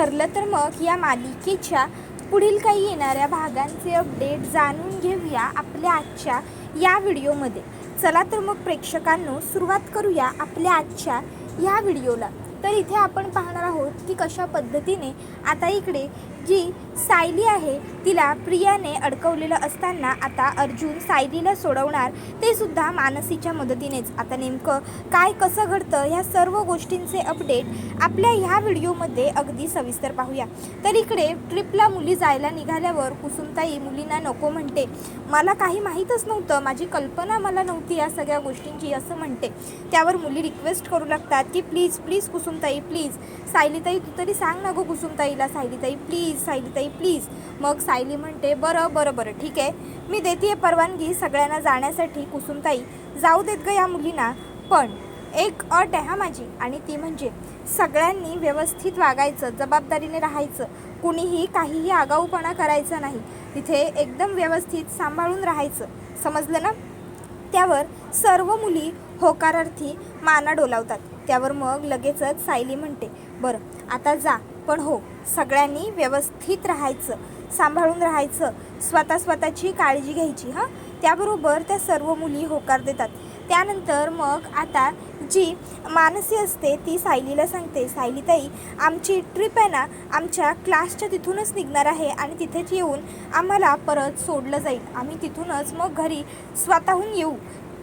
ठरलं तर मग या मालिकेच्या पुढील काही येणाऱ्या भागांचे अपडेट जाणून घेऊया आपल्या आजच्या या व्हिडिओमध्ये। चला तर मग प्रेक्षकांनो, सुरुवात करूया आपल्या आजच्या या व्हिडिओला। तर इथे आपण पाहणार आहोत की कशा पद्धतीने आता इकडे जी सायली आहे तिला प्रियाने अडकवलेलं असताना आता अर्जुन सायलीला सोडवणार, ते सुद्धा मानसीच्या मदतीनेच। आता नेमकं काय कसं घडतं ह्या सर्व गोष्टींचे अपडेट आपल्या ह्या व्हिडिओमध्ये अगदी सविस्तर पाहूया। तर इकडे ट्रिपला मुली जायला निघाल्यावर कुसुमताई मुलींना नको म्हणते, मला काही माहीतच नव्हतं, माझी कल्पना मला नव्हती या सगळ्या गोष्टींची असं म्हणते। त्यावर मुली रिक्वेस्ट करू लागतात की प्लीज प्लीज कुसुमताई प्लीज, सायलीताई तू तरी सांग ना गो कुसुमताईला, सायलीताई प्लीज, सायलीताई प्लीज। मग सायली म्हणते बरं बरं बरं ठीक आहे, मी देते परवानगी सगळ्यांना जाण्यासाठी, कुसुमताई जाऊ देत ग या मुलींना, पण एक अट आहे हा माझी, आणि ती म्हणजे सगळ्यांनी व्यवस्थित वागायचं, जबाबदारीने राहायचं, कुणीही काहीही आगाऊपणा करायचा नाही, तिथे एकदम व्यवस्थित सांभाळून राहायचं, समजलं ना। त्यावर सर्व मुली होकारार्थी माना डोलावतात। त्यावर मग लगेचच सायली म्हणते बरं आता जा, पण हो सगळ्यांनी व्यवस्थित राहायचं, सांभाळून राहायचं, स्वतःची काळजी घ्यायची हां। त्याबरोबर त्या सर्व मुली होकार देतात। त्यानंतर मग आता जी मानसी असते ती सायलीला सांगते, सायलीताई आमची ट्रिप आहे ना आमच्या क्लासच्या तिथूनच निघणार आहे आणि तिथेच येऊन आम्हाला परत सोडलं जाईल, आम्ही तिथूनच मग घरी स्वतःहून येऊ।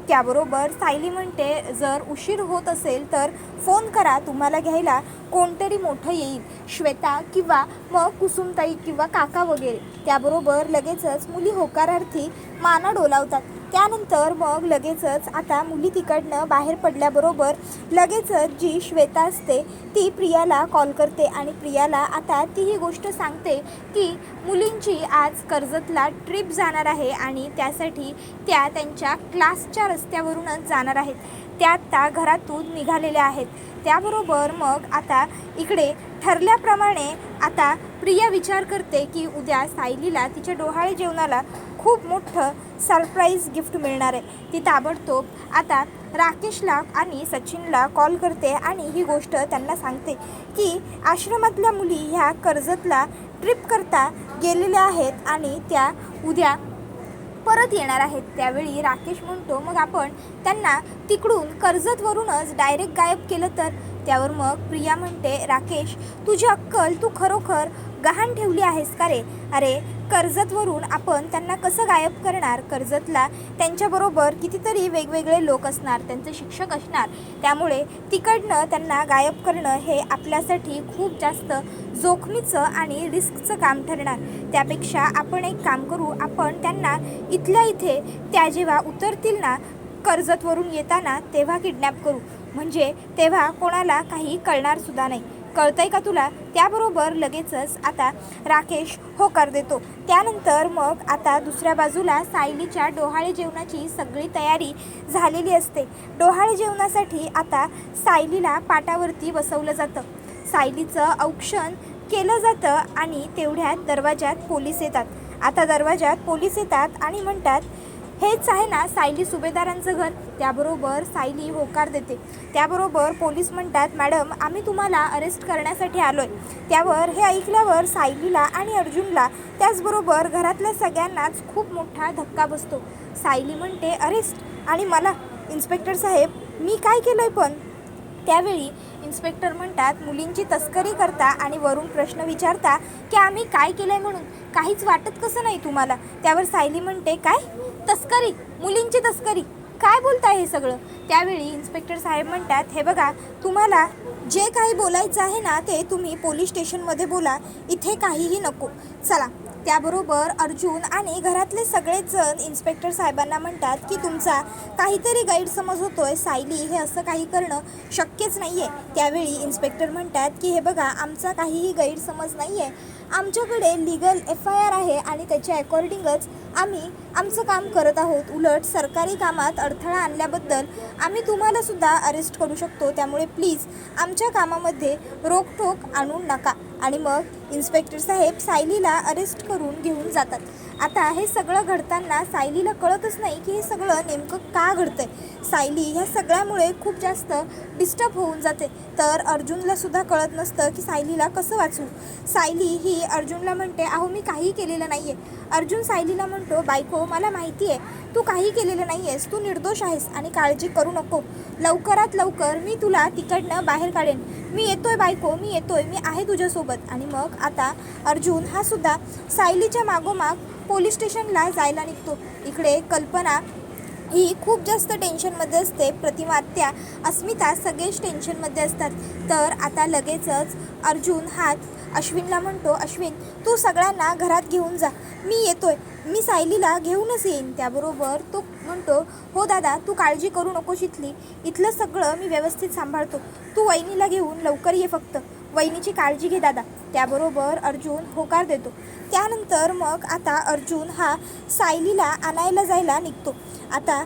त्याबरोबर सायली म्हणते जर उशीर होत असेल तर फोन करा, तुम्हाला घ्यायला कोणतरी मोठं येईल, श्वेता किंवा मग कुसुमताई किंवा काका वगैरे। त्याबरोबर लगेचच मुली होकारार्थी माना डोलावतात। त्यानंतर मग लगेचच आता मुली तिकडनं बाहेर पडल्याबरोबर लगेचच जी श्वेता असते ती प्रियाला कॉल करते आणि प्रियाला आता ती ही गोष्ट सांगते की मुलींची आज कर्जतला ट्रिप जाणार आहे आणि त्यासाठी त्या त्यांच्या क्लासच्या रस्त्यावरूनच जाणार आहेत, त्या आता घरातून निघालेल्या आहेत। त्याबरोबर मग आता इकडे ठरल्याप्रमाणे आता प्रिया विचार करते की उद्या सायलीला तिच्या डोहाळे जेवणाला खूप मोठं सरप्राईज गिफ्ट मिळणार आहे। ती ताबडतोब आता राकेशला आणि सचिनला कॉल करते आणि ही गोष्ट त्यांना सांगते की आश्रमातल्या मुली ह्या कर्जतला ट्रिप करता गेलेल्या आहेत आणि त्या उद्या परत येणार आहेत। त्यावेळी राकेश म्हणतो मग आपण त्यांना तिकडून कर्जतवरूनच डायरेक्ट गायब केलं तर। त्यावर मग प्रिया म्हणते राकेश तुझी अक्कल तू खरोखर गहाण ठेवली आहेस का रे, अरे कर्जतवरून आपण त्यांना कसं गायब करणार, कर्जतला त्यांच्याबरोबर कितीतरी वेगवेगळे लोक असणार, त्यांचे शिक्षक असणार, त्यामुळे तिकडनं त्यांना गायब करणं हे आपल्यासाठी खूप जास्त जोखमीचं आणि रिस्कचं काम ठरणार। त्यापेक्षा आपण एक काम करू, आपण त्यांना इथल्या इथे त्या जेव्हा उतरतील ना कर्जतवरून येताना तेव्हा किडनॅप करू, म्हणजे तेव्हा कोणाला काही कळणार सुद्धा नाही, कळतंय का तुला। त्याबरोबर लगेचच आता राकेश होकार देतो। त्यानंतर मग आता दुसऱ्या बाजूला सायलीच्या डोहाळे जेवणाची सगळी तयारी झालेली असते। डोहाळे जेवणासाठी आता सायलीला पाटावरती बसवलं जातं, सायलीचं औक्षण केलं जातं आणि तेवढ्यात दरवाजात पोलीस येतात। आता दरवाजात पोलीस येतात आणि म्हणतात हेच आहे ना सायली सुभेदारांचं घर। त्याबरोबर सायली होकार देते। त्याबरोबर पोलीस म्हणतात मॅडम आम्ही तुम्हाला अरेस्ट करण्यासाठी आलो आहे। त्यावर हे ऐकल्यावर सायलीला आणि अर्जुनला त्याचबरोबर घरातल्या सगळ्यांनाच खूप मोठा धक्का बसतो। सायली म्हणते अरेस्ट, आणि मला इन्स्पेक्टर साहेब मी काय केलं आहे पण। त्यावेळी इन्स्पेक्टर म्हणतात मुलींची तस्करी करता आणि वरून प्रश्न विचारता की आम्ही काय केलं आहे म्हणून, काहीच वाटत कसं नाही तुम्हाला। त्यावर सायली म्हणते काय तस्करी, मुलींची तस्करी, काय बोलताय हे सगळं। त्यावेळी इन्स्पेक्टर साहेब म्हणतात हे बघा तुम्हाला जे काही बोलायचं आहे ना ते तुम्ही पोलीस स्टेशनमध्ये बोला, इथे काहीही नको, चला। त्याबरोबर अर्जुन आणि घरातले सगळेच जण इन्स्पेक्टर साहेबांना म्हणतात की तुमचा काहीतरी गैरसमज होतोय, सायली हे असं काही करणं शक्यच नाही आहे। त्यावेळी इन्स्पेक्टर म्हणतात की हे बघा आमचा काहीही गैरसमज नाही आहे, आमच्याकडे लीगल FIR आहे आणि त्याच्या अकॉर्डिंगच आम्ही आमचं काम करत आहोत. उलट सरकारी कामात अडथळा आणल्याबद्दल आम्ही तुम्हालासुद्धा अरेस्ट करू शकतो. त्यामुळे प्लीज आमच्या कामामध्ये रोकटोक आणू नका. आणि मग इन्स्पेक्टर साहेब सायलीला अरेस्ट करून घेऊन जातात. आता हे सगळं घडताना सायलीला कळतच नाही की हे सगळं नेमकं का घडतंय. सायली ह्या सगळ्यामुळे खूप जास्त डिस्टर्ब होऊन जाते. तर अर्जुनलासुद्धा कळत नसतं की सायलीला कसं वाचवू. सायली ही अर्जुनला म्हणते, अहो मी काही केलेलं नाही आहे. अर्जुन सायलीला म्हणतो, बायको मला माहिती आहे तू काही केलेलं नाही आहेस, तू निर्दोष आहेस आणि काळजी करू नको. लवकरात लवकर मी तुला तिकडनं बाहेर काढेन. मी येतोय बायको, मी येतोय, मी आहे तुझ्यासोबत. आणि मग आता अर्जुन हा सुद्धा सायलीच्या मागोमाग पोलीस स्टेशनला जायला निघतो. इकडे कल्पना ही खूप जास्त टेन्शनमध्ये असते. प्रतिमा, आत्या, अस्मिता सगळेच टेन्शनमध्ये असतात. तर आता लगेचच अर्जुन हा अश्विनला म्हणतो, अश्विन तू सगळ्यांना घरात घेऊन जा, मी येतोय, मी सायलीला घेऊनच येईन. त्याबरोबर तो म्हणतो, हो दादा तू काळजी करू नकोस, इथलं सगळं मी व्यवस्थित सांभाळतो, तू वहिनीला घेऊन लवकर ये, फक्त वहिनीची काळजी घे दादा. त्याबरोबर अर्जुन होकार देतो. त्यानंतर मग आता अर्जुन हा सायलीला आणायला जायला निघतो. आता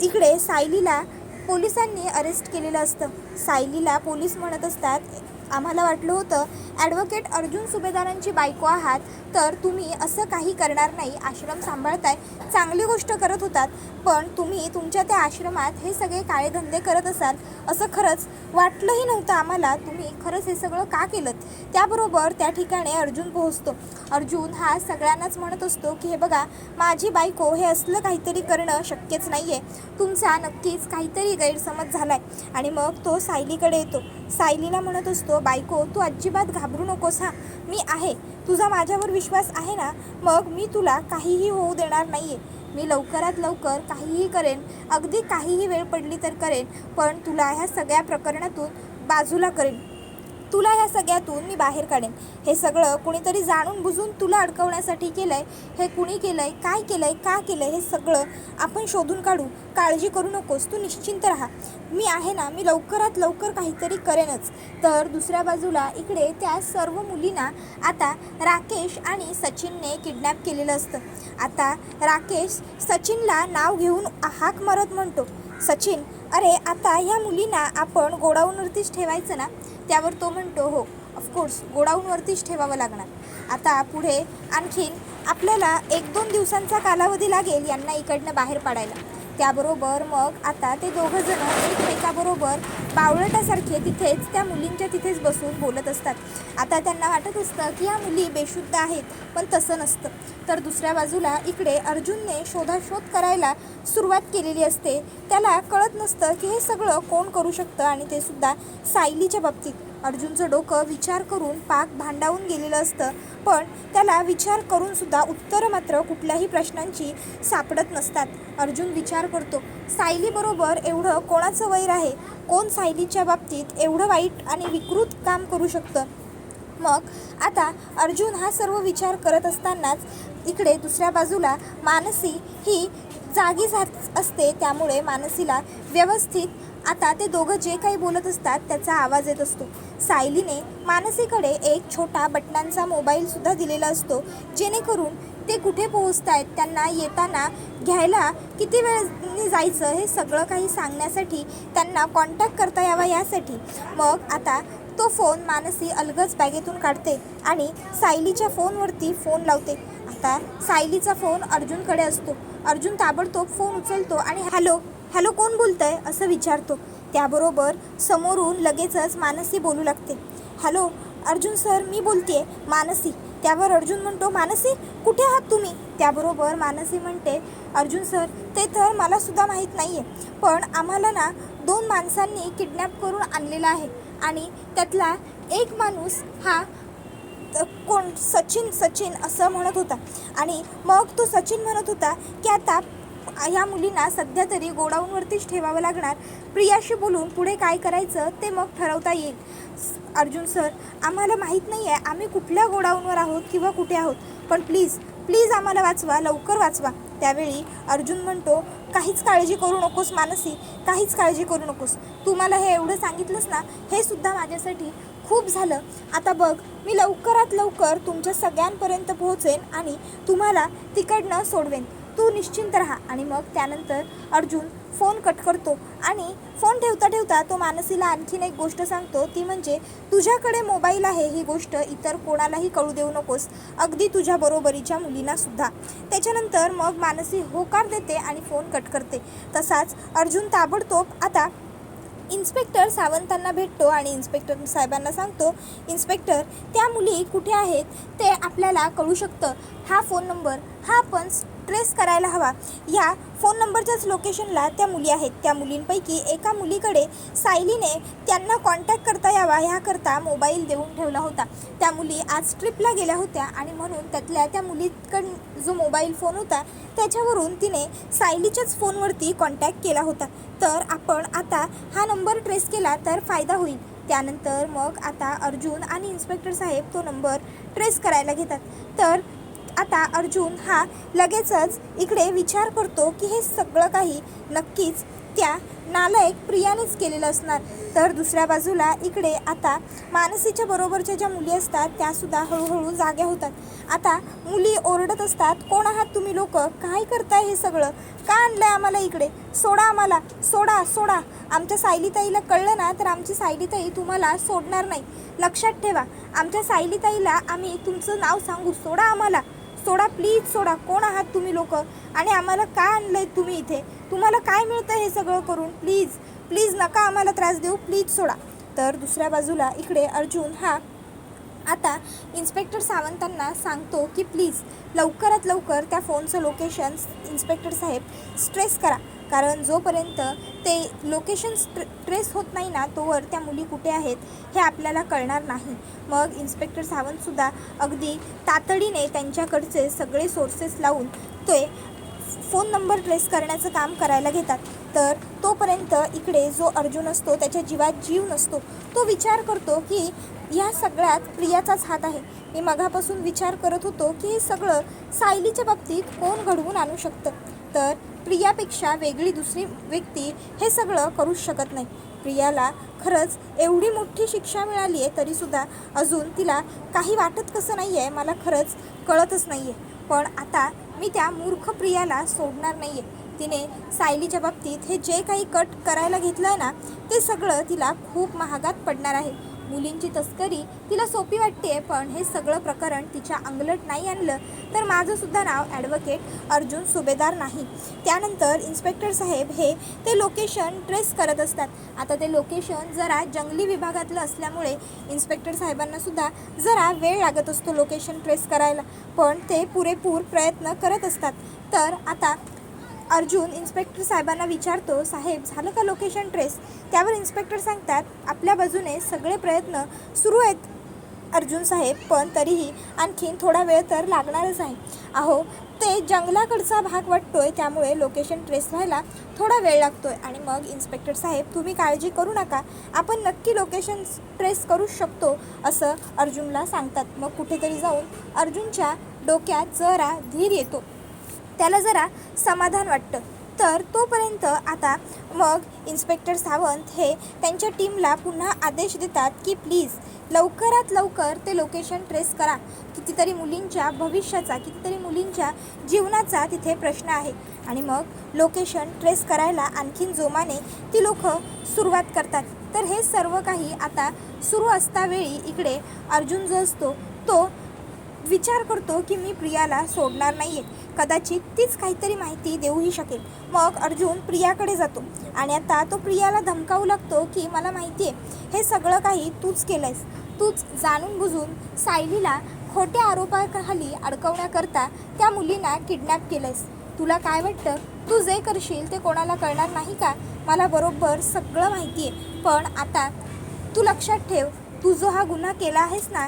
इकडे सायलीला पोलिसांनी अरेस्ट केलेलं असतं. सायलीला पोलीस म्हणत असतात, आम्हाला वाटलं होतं ॲडव्होकेट अर्जुन सुभेदारांची बायको आहात तर तुम्ही असं काही करणार नाही, आश्रम सांभाळताय, चांगली गोष्ट करत होतात, पण तुम्ही तुमच्या त्या आश्रमात हे सगळे काळे धंदे करत असाल असं खरंच वाटलंही नव्हतं आम्हाला, तुम्ही खरंच हे सगळं का केलं. त्याबरोबर त्या ठिकाणी अर्जुन पोहोचतो. अर्जुन हा सगळ्यांनाच म्हणत असतो की हे बघा माझी बायको हे असलं काहीतरी करणं शक्यच नाही आहे, तुमचा नक्कीच काहीतरी गैरसमज झाला आहे. आणि मग तो सायलीकडे येतो. सायलीला म्हणत असतो, बायको तू अजिबात घाबरू नकोस, हां मी आहे, तुझा माझ्यावर विश्वास आहे ना, मग मी तुला काहीही होऊ देणार नाही आहे, मी लवकरात लवकर काहीही करेन, अगदी काहीही वेळ पडली तर करेन, पण तुला ह्या सगळ्या प्रकरणातून बाजूला करेन, तुला ह्या सगळ्यातून मी बाहेर काढेन. हे सगळं कुणीतरी जाणून बुजून तुला अडकवण्यासाठी केलं आहे, हे कुणी केलं आहे, काय केलं आहे, का केलं आहे, हे सगळं आपण शोधून काढू, काळजी करू नकोस, तू निश्चिंत राहा, मी आहे ना, मी लवकरात लवकर काहीतरी करेनच. तर दुसऱ्या बाजूला इकडे त्या सर्व मुलींना आता राकेश आणि सचिनने किडनॅप केलेलं असतं. आता राकेश सचिनला नाव घेऊन हाक मारत म्हणतो, सचिन अरे आता ह्या मुलींना आपण गोडाऊनवरतीच ठेवायचं ना. त्यावर तो म्हणतो, हो ऑफकोर्स गोडाऊनवरतीच ठेवावं लागणार. आता पुढे आणखीन आपल्याला 1-2 दिवसांचा कालावधी लागेल यांना इकडनं बाहेर पाडायला. त्याबरोबर मग आता ते दोघंजण एकमेकाबरोबर बावळटासारखे तिथेच त्या मुलींच्या तिथेच बसून बोलत असतात. आता त्यांना वाटत असतं की ह्या मुली बेशुद्ध आहेत, पण तसं नसतं. तर दुसऱ्या बाजूला इकडे अर्जुनने शोधाशोध करायला सुरुवात केलेली असते. त्याला कळत नसतं की हे सगळं कोण करू शकतं, आणि ते सुद्धा सायलीच्या बाबतीत. अर्जुनचं डोकं विचार करून पाक भांडावून गेलेलं असतं, पण त्याला विचार करूनसुद्धा उत्तरं मात्र कुठल्याही प्रश्नांची सापडत नसतात. अर्जुन विचार करतो, सायलीबरोबर एवढं कोणाचं वैर आहे, कोण सायलीच्या बाबतीत एवढं वाईट आणि विकृत काम करू शकतं. मग आता अर्जुन हा सर्व विचार करत असतानाच इकडे दुसऱ्या बाजूला मानसी ही जागी जात असते. त्यामुळे मानसीला व्यवस्थित आता ते दोघं जे काही बोलत असतात त्याचा आवाज येत असतो. सायलीने मानसीकडे एक छोटा बटनांचा मोबाईलसुद्धा दिलेला असतो, जेणेकरून ते कुठे पोहोचत आहेत, त्यांना येताना घ्यायला किती वेळ जायचं हे सगळं काही सांगण्यासाठी, त्यांना कॉन्टॅक्ट करता यावा यासाठी. मग आता तो फोन मानसी अलगद बॅगेतून काढते आणि सायलीच्या फोनवरती फोन लावते. आता सायलीचा फोन अर्जुनकडे असतो. अर्जुन ताबडतोब फोन उचलतो आणि हॅलो हॅलो कोण बोलतंय असं विचारतो. त्याबरोबर समोरून लगेचच मानसी बोलू लागते, हॅलो अर्जुन सर मी बोलतेय मानसी. त्यावर अर्जुन म्हणतो, मानसी कुठे आहात तुम्ही. त्याबरोबर मानसी म्हणते, अर्जुन सर ते तर मलासुद्धा माहीत नाही आहे, पण आम्हाला ना 2 माणसांनी किडनॅप करून आणलेला आहे आणि त्यातला एक माणूस हा कोण सचिन असं म्हणत होता. आणि मग तो सचिन म्हणत होता की आता ह्या मुलींना सध्या तरी गोडाऊनवरतीच ठेवावं लागणार, प्रियाशी बोलून पुढे काय करायचं ते मग ठरवता येईल. अर्जुन सर आम्हाला माहीत नाही आहे आम्ही कुठल्या गोडाऊनवर आहोत किंवा कुठे आहोत, पण प्लीज आम्हाला वाचवा, लवकर वाचवा. त्यावेळी अर्जुन म्हणतो, काहीच काळजी करू नकोस मानसी, काहीच काळजी करू नकोस. तू मला हे एवढं सांगितलंस ना, हे सुद्धा माझ्यासाठी खूप झालं. आता बघ, मी लवकरात लवकर तुमच्या सगळ्यांपर्यंत पोहोचेन आणि तुम्हाला तिकडनं सोडवेन. तू निश्चिंत राहा. आणि मग त्यानंतर अर्जुन फोन कट करतो आणि फोन ठेवता ठेवता तो मानसीला आणखीन एक गोष्ट सांगतो, ती म्हणजे तुझ्याकडे मोबाईल आहे ही गोष्ट इतर कोणालाही कळू देऊ नकोस, अगदी तुझ्या बरोबरीच्या मुलींना सुद्धा. त्याच्यानंतर मग मानसी होकार देते आणि फोन कट करते. तसाच अर्जुन ताबडतोब आता इन्स्पेक्टर सावंतांना भेटतो आणि इन्स्पेक्टर साहेबांना सांगतो, इन्स्पेक्टर त्या मुली कुठे आहेत ते आपल्याला कळू शकतं. हा फोन नंबर हा आपण ट्रेस करायला हवा. या फोन नंबरच्याच लोकेशनला त्या मुली आहेत. त्या मुलींपैकी एका मुलीकडे सायलीने त्यांना कॉन्टॅक्ट करता यावा ह्याकरता मोबाईल देऊन ठेवला होता. त्या मुली आज ट्रिपला गेल्या होत्या आणि म्हणून त्या मुलीकडं जो मोबाईल फोन होता त्याच्यावरून तिने सायलीच्याच फोनवरती कॉन्टॅक्ट केला होता. तर आपण आता हा नंबर ट्रेस केला तर फायदा होईल. त्यानंतर मग आता अर्जुन आणि इन्स्पेक्टर साहेब तो नंबर ट्रेस करायला घेतात. तर आता अर्जुन हा लगेचच इकडे विचार करतो की हे सगळं काही नक्कीच त्या नालायक प्रियानेच केलेलं असणार. तर दुसऱ्या बाजूला इकडे आता मानसीच्या बरोबरच्या ज्या मुली असतात त्यासुद्धा हळूहळू जाग्या होतात. आता मुली ओरडत असतात, कोण आहात तुम्ही लोक, काय करताय हे सगळं, का आणलंय आम्हाला इकडे, सोडा आम्हाला, सोडा सोडा. आमच्या सायलीताईला कळलं ना तर आमची सायलीताई तुम्हाला सोडणार नाही, लक्षात ठेवा. आमच्या सायलीताईला आम्ही तुमचं नाव सांगू, सोडा आम्हाला, सोडा प्लीज सोडा. कोण आहात तुम्ही लोक आणि आम्हाला का आणलंय तुम्ही इथे, तुम्हाला काय मिळतं हे सगळं करून, प्लीज प्लीज नका आम्हाला त्रास देऊ, प्लीज सोडा. तर दुसऱ्या बाजूला इकडे अर्जुन हा आता इन्स्पेक्टर सावंतांना सांगतो की प्लीज लवकरात लवकर त्या फोनचं लोकेशन इन्स्पेक्टर साहेब स्ट्रेस करा, कारण जोपर्यंत ते लोकेशन ट्रेस होत नाही ना तोवर त्या मुली कुठे आहेत हे आपल्याला कळणार नाही. मग इन्स्पेक्टर सावंतसुद्धा अगदी तातडीने त्यांच्याकडचे सगळे सोर्सेस लावून ते फोन नंबर ट्रेस करण्याचं काम करायला घेतात. तर तोपर्यंत इकडे जो अर्जुन असतो त्याच्या जीवात जीव नसतो. तो विचार करतो की या सगळ्यात प्रियाचाच हात आहे. मी मगापासून विचार करत होतो की हे सगळं सायलीच्या बाबतीत कोण घडवून आणू शकतं, तर प्रियापेक्षा वेगळी दुसरी व्यक्ती हे सगळं करूच शकत नाही. प्रियाला खरंच एवढी मोठी शिक्षा मिळाली आहे तरीसुद्धा अजून तिला काही वाटत कसं नाही आहे, मला खरंच कळतच नाही आहे. पण आता मी त्या मूर्ख प्रियाला सोडणार नाही आहे. तिने सायलीच्या बाबतीत हे जे काही कट करायला घेतलं आहे ना ते सगळं तिला खूप महागात पडणार आहे. मुलींची तस्करी तिला सोपी वाटते, पण हे सगळं प्रकरण तिच्या अंगलट नाही आणलं तर माझंसुद्धा नाव ॲडव्होकेट अर्जुन सुभेदार नाही. त्यानंतर इन्स्पेक्टर साहेब हे ते लोकेशन ट्रेस करत असतात. आता ते लोकेशन जरा जंगली विभागातलं असल्यामुळे इन्स्पेक्टर साहेबांनासुद्धा जरा वेळ लागत असतो लोकेशन ट्रेस करायला, पण ते पुरेपूर प्रयत्न करत असतात. तर आता अर्जुन इन्स्पेक्टर साहेबांना विचारतो, साहेब झालं का लोकेशन ट्रेस? त्यावर इन्स्पेक्टर सांगतात, आपल्या बाजूने सगळे प्रयत्न सुरू आहेत अर्जुन साहेब, पण तरीही आणखीन थोडा वेळ तर लागणारच आहे. अहो ते जंगलाकडचा भाग वाटतोय त्यामुळे लोकेशन ट्रेस व्हायला थोडा वेळ लागतोय. आणि मग इन्स्पेक्टर साहेब तुम्ही काळजी करू नका, आपण नक्की लोकेशन ट्रेस करू शकतो असं अर्जुनला सांगतात. मग कुठेतरी जाऊन अर्जुनच्या डोक्यात जरा धीर येतो, त्याला जरा समाधान वाटतं. तर तोपर्यंत आता मग इन्स्पेक्टर सावंत हे त्यांच्या टीमला पुन्हा आदेश देतात की प्लीज लवकरात लवकर ते लोकेशन ट्रेस करा. कितीतरी मुलींच्या भविष्याचा, कितीतरी मुलींच्या जीवनाचा तिथे प्रश्न आहे. आणि मग लोकेशन ट्रेस करायला आणखीन जोमाने ती लोक सुरुवात करतात. तर हे सर्व काही आता सुरू असतावेळी इकडे अर्जुन जो असतो तो विचार करतो की मी प्रियाला सोडणार नाही आहे, कदाचित तीच काहीतरी माहिती देऊही शकेल. मग अर्जुन प्रियाकडे जातो आणि आता तो प्रियाला धमकावू लागतो की मला माहिती आहे हे सगळं काही तूच केलं आहेस, तूच जाणून बुजून सायलीला खोट्या आरोपाखाली अडकवण्याकरता त्या मुलींना किडनॅप केलं आहेस. तुला काय वाटतं तू जे करशील ते कोणाला कळणार नाही का? मला बरोबर सगळं माहिती आहे, पण आता तू लक्षात ठेव, तू जो हा गुन्हा केला आहेस ना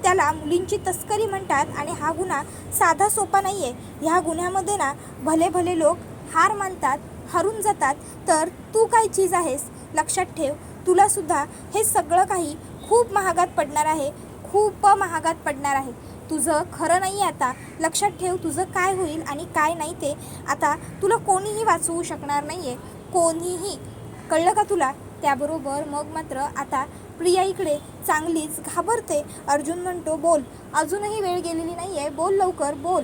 त्याला मुलींची तस्करी म्हणतात आणि हा गुन्हा साधा सोपा नाही आहे. ह्या गुन्ह्यामध्ये ना भले भले लोक हार मानतात, हरून जातात, तर तू काय चीज आहेस लक्षात ठेव. तुलासुद्धा हे सगळं काही खूप महागात पडणार आहे, खूप महागात पडणार आहे. तुझं खरं नाही आहे आता. लक्षात ठेव, तुझं काय होईल आणि काय नाही ते आता तुला कोणीही वाचवू शकणार नाही आहे, कोणीही. कळलं का तुला? त्याबरोबर मग मात्र आता प्रिया इकडे चांगलीच घाबरते. अर्जुन म्हणतो, बोल, अजूनही वेळ गेलेली नाही आहे, बोल लवकर बोल.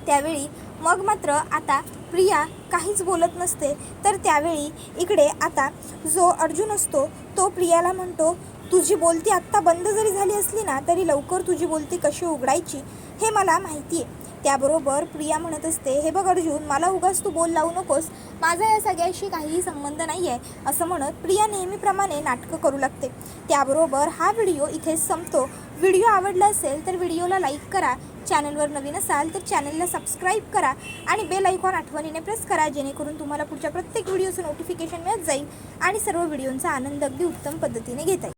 त्यावेळी मग मात्र आता प्रिया काहीच बोलत नसते. तर त्यावेळी इकडे आता जो अर्जुन असतो तो प्रियाला म्हणतो, तुझी बोलती आत्ता बंद जरी झाली असली ना तरी लवकर तुझी बोलती कशी उघडायची हे मला माहिती आहे. त्याबरोबर प्रिया म्हणत असते, हे बघ अर्जुन, मला उगाच तू बोल लावू नकोस, माझा या सगळ्याशी काहीही संबंध नाही आहे, असं म्हणत प्रिया नेहमीप्रमाणे नाटकं करू लागते. त्याबरोबर हा व्हिडिओ इथेच संपतो. व्हिडिओ आवडला असेल तर व्हिडिओला लाईक करा, चॅनलवर नवीन असाल तर चॅनलला सबस्क्राईब करा आणि बेल आयकॉन आठवणीने प्रेस करा, जेणेकरून तुम्हाला पुढच्या प्रत्येक व्हिडिओचं नोटिफिकेशन मिळत जाईल आणि सर्व व्हिडिओंचा आनंद अगदी उत्तम पद्धतीने घेता येईल.